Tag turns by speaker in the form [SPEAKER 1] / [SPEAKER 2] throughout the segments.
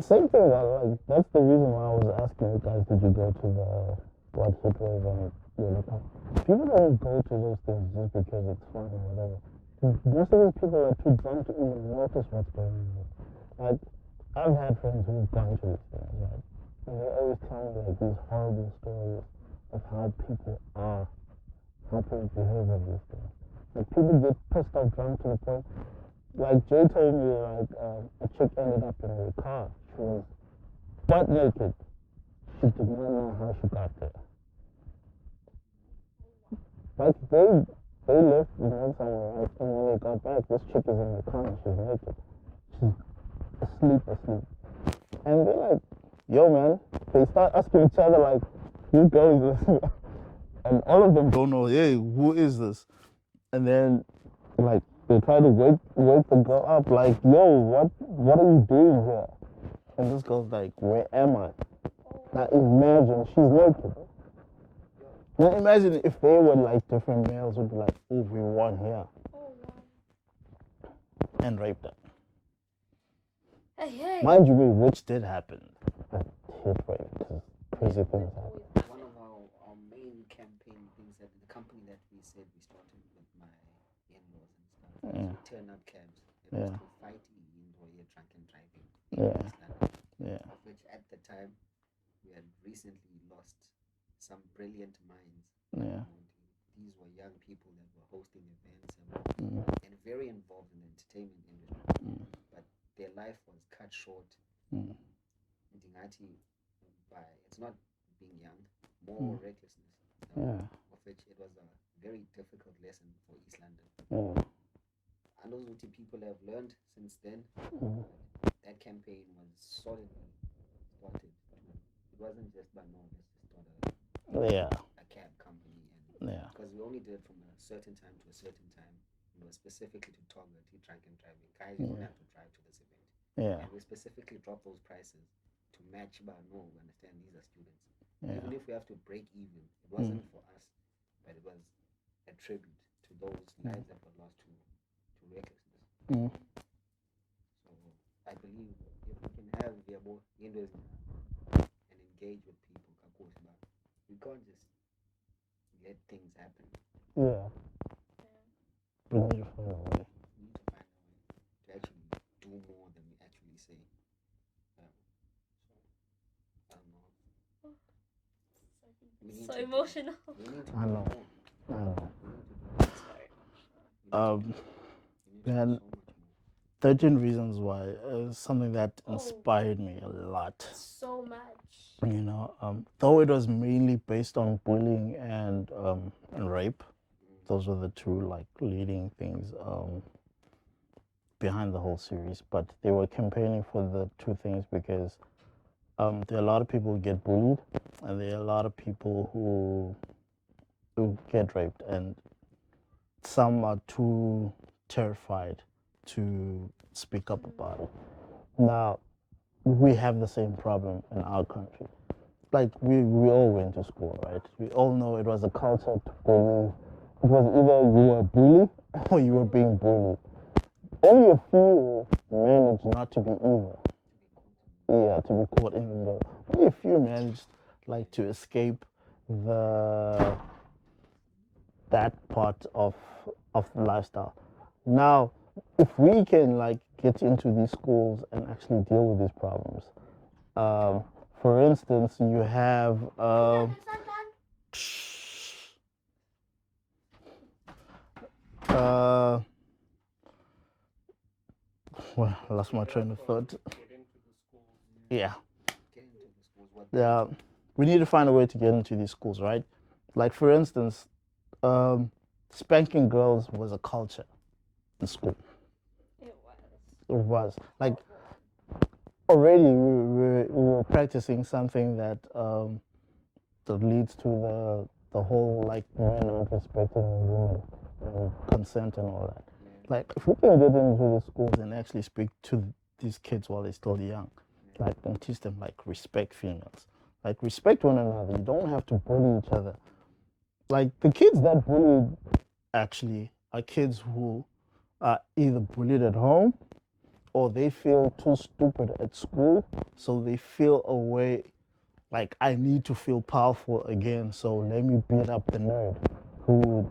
[SPEAKER 1] same thing. Like that's the reason why I was asking you guys. Did you go to the what hit wave and people don't go to those things just because it's fun or whatever. Most of these people are too drunk to even notice what's going on. Like I've had friends who've gone to these things, right? And they always tell me like these horrible stories of how people are, how people behave at these things. Like people get pissed off drunk to the point. Like Jay told me, like a chick ended up in the car. She was butt naked. She did not know how she got there. Like they left and went somewhere, right? And when they got back, this chick is in the car and she's naked. She's asleep. And they're like, yo man, they start asking each other like, who goes this? And all of them don't know, hey, who is this? And then like they try to wake the girl up like, yo, what are you doing here? And this girl's like, where am I? Now imagine she's naked. Now imagine if they were like different males would be like, oh, we won here. And raped her.
[SPEAKER 2] Hey.
[SPEAKER 1] Mind you, which did happen. I hate rape because crazy things happen.
[SPEAKER 3] One of our main campaign things that the company that we said we started with my in-laws and stuff, turn up cabs. It was to fight indoor drunken driving. Of which at the time we had recently lost some brilliant minds. These were young people that were hosting events and very involved in the entertainment industry. But their life was cut short. It's not being young, more recklessness. Of which it was a very difficult lesson for East London. And those people have learned since then. That campaign was solidly started. It wasn't just by no, let's start a cab company, and because we only did it from a certain time to a certain time. It was specifically to target drunken driving. Guys, you don't have to drive to this event. And we specifically dropped those prices to match by no, we understand these are students. Even if we have to break even, it wasn't for us, but it was a tribute to those lives that were lost to recklessness. So I believe if we can have the more Indians and engage with people, we can't just let things happen.
[SPEAKER 1] We need to find a way.
[SPEAKER 3] We need to find a way to actually do more than we actually say. So I don't know.
[SPEAKER 2] So emotional.
[SPEAKER 1] I know. Man, 13 Reasons Why is something that inspired me a lot.
[SPEAKER 2] So much.
[SPEAKER 1] You know, though it was mainly based on bullying and rape, those were the two like leading things behind the whole series. But they were campaigning for the two things because there are a lot of people who get bullied, and there are a lot of people who get raped, and some are too terrified to speak up about it. Now, we have the same problem in our country. Like, we all went to school, right? We all know it was a culture to bully. It was either you were a bully or you were being bullied. Only a few managed not to be evil. Yeah, to be caught in the... Only a few managed, like, to escape that part of the lifestyle. Now, if we can, like, get into these schools and actually deal with these problems, for instance, you have well, I lost my train of thought. Yeah, we need to find a way to get into these schools, right? Like, for instance, spanking girls was a culture in school. It was like already we were practicing something that leads to the whole like men not respecting women and consent and all that. Like, if we can get into the schools and actually speak to these kids while they're still young, like, and teach them like respect females, like respect one another. You don't have to bully each other. Like, the kids that bullied actually are kids who are either bullied at home or they feel too stupid at school, so they feel a way like I need to feel powerful again, so let me beat up the nerd who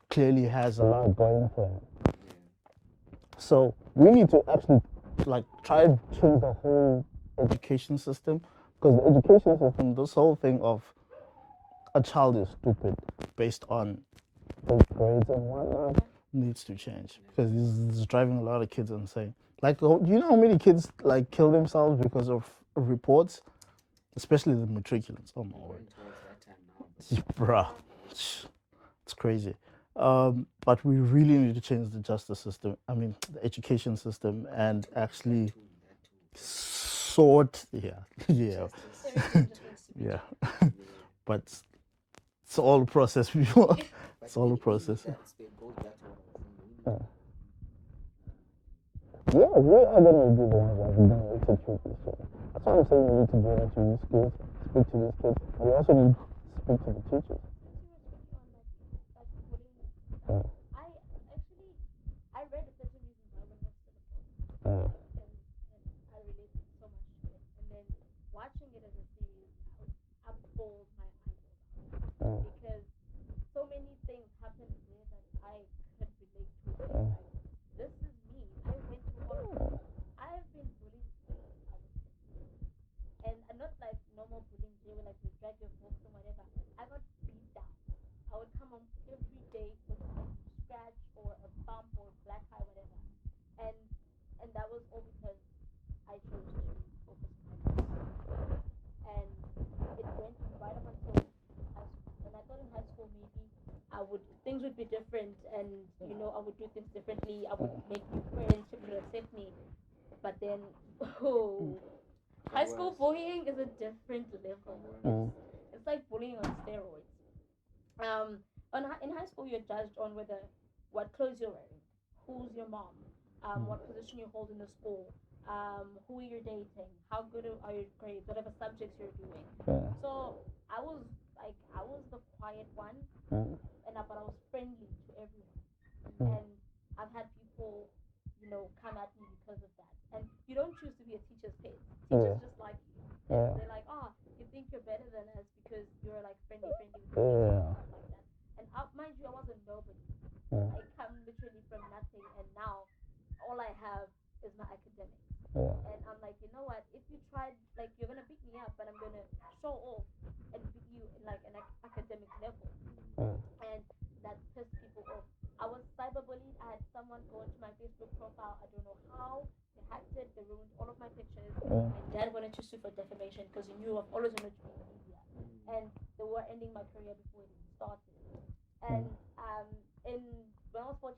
[SPEAKER 1] clearly has a lot going for him. So we need to actually like try to change the whole education system, because the education system, this whole thing of a child is stupid based on those grades and whatnot, needs to change, because this is driving a lot of kids insane. Like, do you know how many kids like kill themselves because of reports, especially the matriculants? Oh my word, bruh, it's crazy. But we really need to change the justice system. I mean, the education system, and actually sort. Yeah, yeah, yeah. But it's all a process, people. It's all a process. Yeah, we are going to be the ones that are going to execute this. So that's why I'm saying we need to go into these schools, speak to these kids, and we also need to speak to the teachers.
[SPEAKER 2] Things would be different, and I would do things differently. I would make new friends, people would accept me. But then, high school bullying is a different level. It's like bullying on steroids. In high school, you're judged on what clothes you're wearing, who's your mom, what position you hold in the school, who you're dating, how good are your grades, whatever subjects you're doing. So I was the quiet one, but I was friendly to everyone. And I've had people, come at me because of that. And you don't choose to be a teacher's pet. Teachers just like you. They're like, oh, you think you're better than us because you're like friendly with the teachers and stuff like that. And mind you, I wasn't nobody. I come literally from nothing, and now all I have is my academics. And I'm like, you know what? If you tried, like, you're gonna beat me up, but I'm gonna show off and beat you in like an academic level. And that pissed people off. I was cyberbullied. I had someone go into my Facebook profile. I don't know how. They hacked it. They ruined all of my pictures. My dad wanted to sue for defamation because he knew I've always wanted to be in media, and they were ending my career before it even started. And in when I was 14,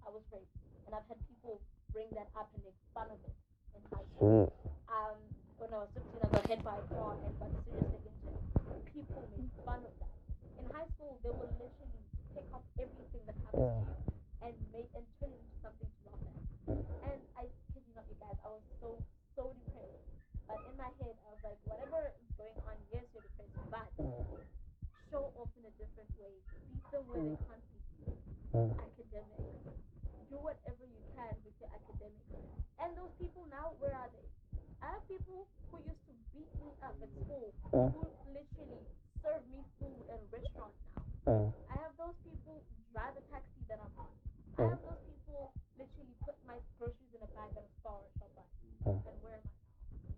[SPEAKER 2] I was raped, and I've had people bring that up and make fun of it in high school. When I was 15, I got hit by a car and got seriously injured. People made fun of that. In high school, they will literally pick up everything that happens to you and turn it into something to laugh at. And I kid you not, you guys, I was so depressed. But in my head, I was like, whatever is going on, yes, you're depressed, but show off in a different way. Beat them where they can't beat you. Academics. Do whatever you can with your academics. And those people now, where are they? I have people who used to beat me up at school who literally serve me food at restaurants now. I have those people drive a taxi that I'm on. I have those people literally put my groceries in a bag at a store or shop at. And where am I now?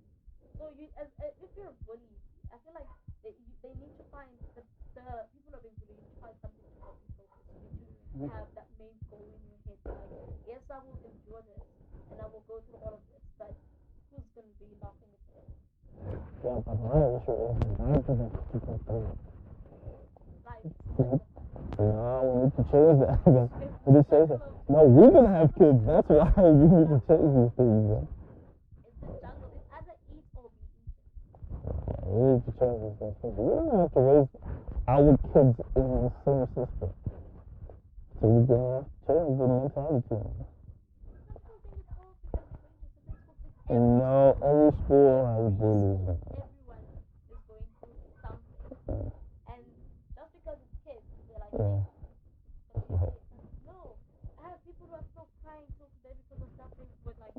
[SPEAKER 2] So if you're a bully, I feel like they need to find the people who are being bullied, need to find something to help you focus. You need to have that main goal in your head. Like, yes, I will endure this and I will go through all of this, but who's going to be laughing at this? Yeah, but my issue is why do they keep on doing it? No, we need to change that. We need to change that. No, we're going to have kids. That's why we need to change these things. Man. It's the jungle. It's either eat or be eaten. We need to change these things. We don't have to raise our kids in the same system. So we're going to change the mentality. No, every school has bullies. Everyone is going through something. And just because it's kids, they're like, no. I have people who are still crying till today because of stuff they were like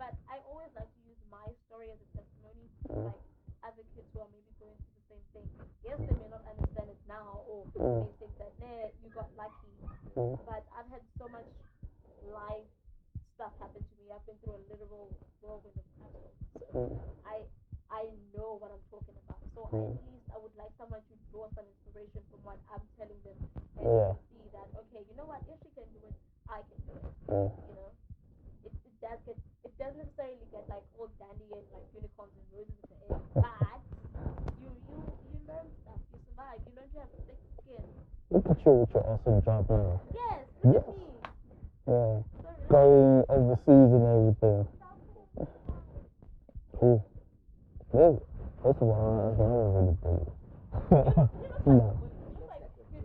[SPEAKER 2] But I always like to use my story as a testimony to like other kids who are maybe going through the same thing. Yes, they may not understand it now, or may think that, nah, you got lucky. But I've had so much life stuff happen to me. I've been through a literal whirlwind of hassle. So I know what I'm talking about. So at least I would like someone to draw some inspiration from what I'm telling them and see that, okay, you know what, if she can do it, I can do it. You know? It doesn't necessarily get like all dandy and like unicorns and roses at the end, but you learn stuff, you survive, you learn to have thick skin.
[SPEAKER 1] Look at you with your awesome job now.
[SPEAKER 2] Yes, look at me.
[SPEAKER 1] Yeah. Going overseas and everything. Cool. That's why I'm really bully. No.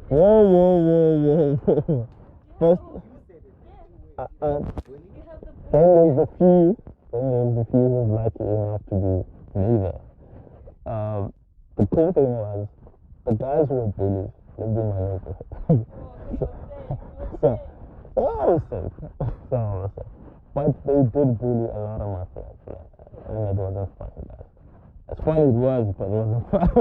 [SPEAKER 1] Whoa. First, then there's the few who's lucky enough to be neither. The cool thing was, the guys who were bullies lived in my neighborhood. so, I was safe. But they did bully a lot of my friends, and it wasn't funny, guys. As funny it was, but it wasn't funny.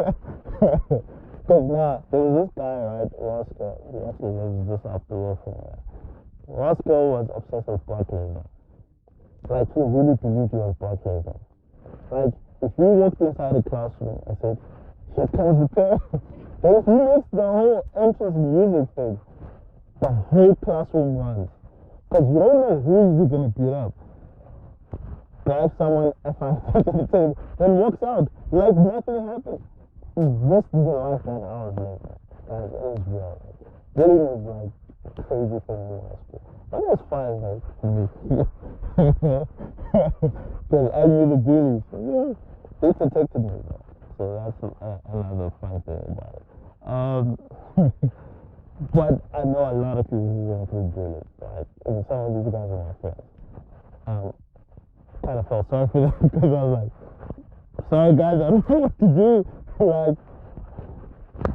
[SPEAKER 1] Because now, there was this guy, right, Roscoe, he actually lives just up the road from there. Roscoe was obsessed with Barclays. Like, he really believed he was Barclays. Like, if you walked inside a classroom and said, here comes the pair, then if he makes the whole entrance music thing, the whole classroom runs. Because you don't know who is he going to beat up. Grab someone, F5 to the table, then walks out like nothing happened. This is the life that I was living. Like, it was real. Bullying was like crazy for me in high school. But it was fine, like, for me. Because I knew the bullies. Yeah, they protected me, though. So that's another fun thing about it. But I know a lot of people who went through bullies. Like, and some of these guys were my friends. Kind of felt sorry for them because I was like, sorry guys, I don't know what to do. Like,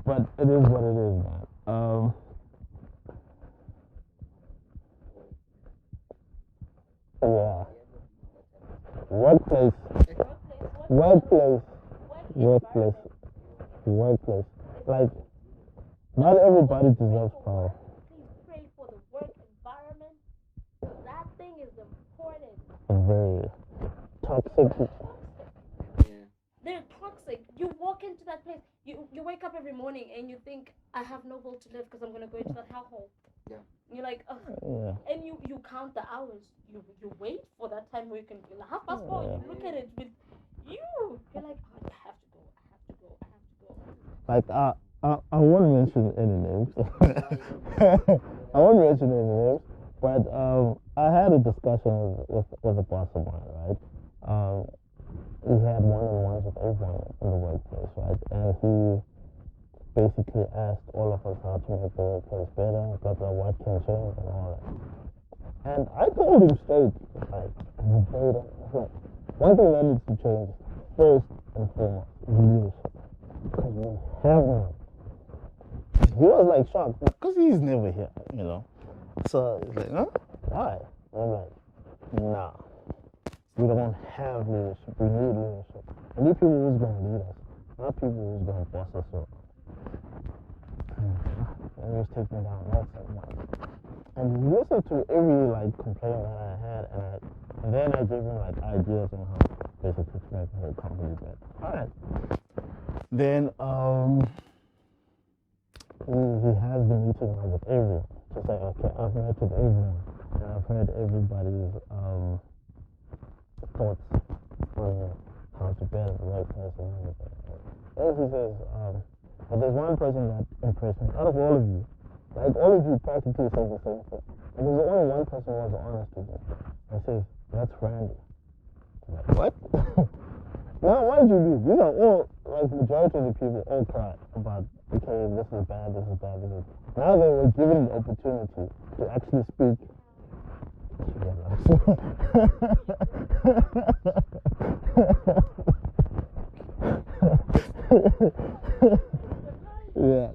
[SPEAKER 1] but it is what it is, man. Yeah. Workplace. Like, not everybody deserves power.
[SPEAKER 2] Please pray for the work environment. That thing is important.
[SPEAKER 1] Very toxic.
[SPEAKER 2] They're toxic. You walk into that place, you wake up every morning and you think, I have no will to live because I'm going to go into that hellhole. Yeah. And you're like, ugh. Yeah. And you count the hours. You wait for that time where you can, 4:30, you look at it with you. You're like, oh, I have to go.
[SPEAKER 1] Like, I won't mention any names. But I had a discussion with a boss of mine, right? We had one-on-ones with everyone in the workplace, right? And he basically asked all of us how to make the workplace better, blah, blah, what can change and all that. And I told him straight, like, one thing that needs to change, first and foremost, is leadership. Because we have none. He was like shocked, because he's never here, you know. So he's like, huh? Why? And I'm like, nah. We don't have leadership. We need leadership. We need people who's going to lead us, not people who's going to boss us up. And he was taking down notes and whatnot. And he listened to every like complaint that I had, and then I gave him like ideas on how basically to make the whole company better. Alright. Then he has the meeting now with everyone. Just like, okay, I've met with everyone, and I've heard everybody's thoughts on how to better the workplace and everything. Then he says, but there's one person that impressed me out of all of you. Like, all of you practically said the same thing. And there's only one person who was honest with me. He says, that's Randy. I'm like, what? Now, why did you leave? These are all, like, majority of the people all cry about, okay, this is bad. Now they were given the opportunity to actually speak. Yeah.